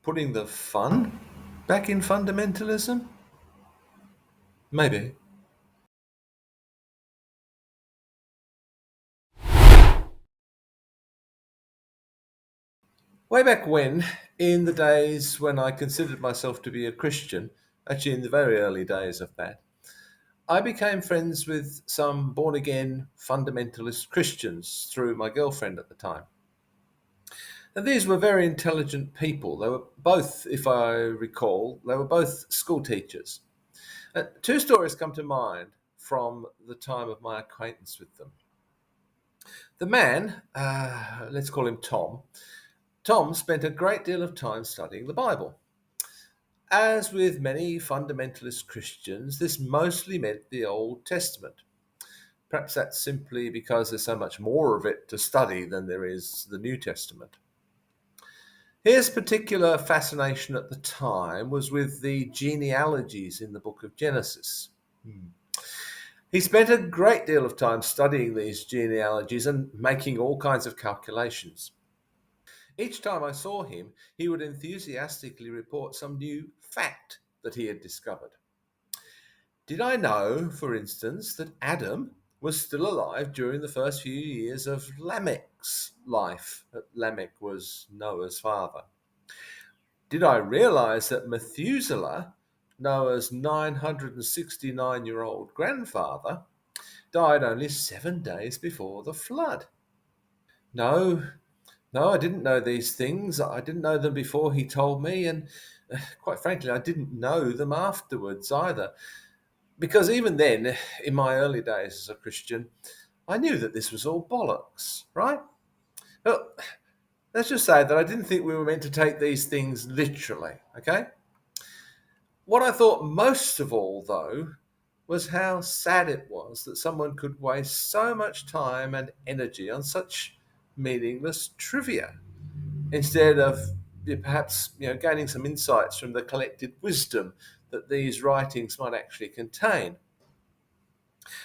Putting the fun back in fundamentalism? Maybe. Way back when, in the days when I considered myself to be a Christian, actually in the very early days of that, I became friends with some born again fundamentalist Christians through my girlfriend at the time. And these were very intelligent people. They were both, if I recall, they were both school teachers. Two stories come to mind from the time of my acquaintance with them. The man, let's call him Tom, Tom spent a great deal of time studying the Bible. As with many fundamentalist Christians, this mostly meant the Old Testament. Perhaps that's simply because there's so much more of it to study than there is the New Testament. His particular fascination at the time was with the genealogies in the book of Genesis. He spent a great deal of time studying these genealogies and making all kinds of calculations. Each time I saw him, he would enthusiastically report some new fact that he had discovered. Did I know, for instance, that Adam was still alive during the first few years of Lamech's life? Lamech was Noah's father. Did I realize that Methuselah, Noah's 969-year-old grandfather, died only 7 days before the flood? No, no, I didn't know these things. I didn't know them before he told me, and quite frankly, I didn't know them afterwards either. Because even then, in my early days as a Christian, I knew that this was all bollocks, right? Well, let's just say that I didn't think we were meant to take these things literally, okay? What I thought most of all, though, was how sad it was that someone could waste so much time and energy on such meaningless trivia instead of perhaps gaining some insights from the collected wisdom that these writings might actually contain.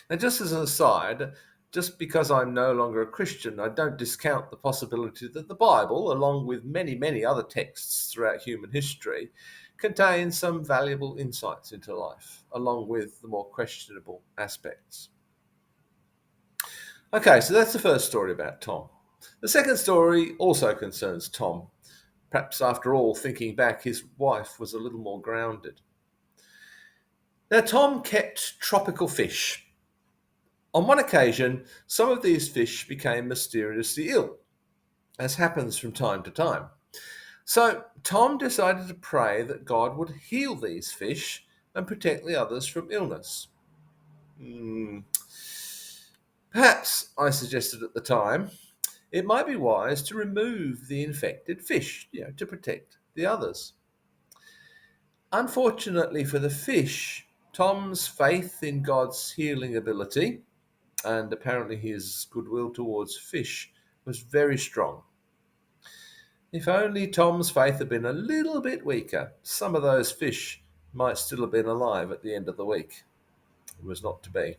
Now, just as an aside, just because I'm no longer a Christian, I don't discount the possibility that the Bible, along with many, many other texts throughout human history, contains some valuable insights into life, along with the more questionable aspects. Okay, so that's the first story about Tom. The second story also concerns Tom. Perhaps, after all, thinking back, his wife was a little more grounded. Now, Tom kept tropical fish. On one occasion, some of these fish became mysteriously ill, as happens from time to time. So Tom decided to pray that God would heal these fish and protect the others from illness. Hmm. Perhaps, I suggested at the time, it might be wise to remove the infected fish, to protect the others. Unfortunately for the fish, Tom's faith in God's healing ability and apparently his goodwill towards fish was very strong. If only Tom's faith had been a little bit weaker, some of those fish might still have been alive at the end of the week. It was not to be.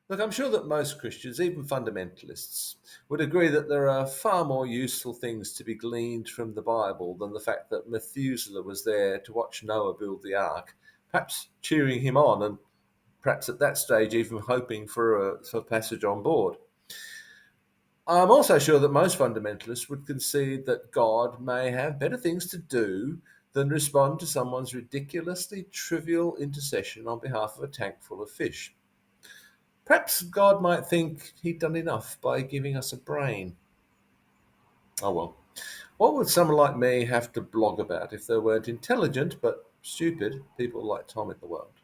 Look, I'm sure that most Christians, even fundamentalists, would agree that there are far more useful things to be gleaned from the Bible than the fact that Methuselah was there to watch Noah build the ark, perhaps cheering him on and perhaps at that stage even hoping for passage on board. I'm also sure that most fundamentalists would concede that God may have better things to do than respond to someone's ridiculously trivial intercession on behalf of a tank full of fish. Perhaps God might think he'd done enough by giving us a brain. Oh well. What would someone like me have to blog about if there weren't intelligent but stupid people like Tom in the world?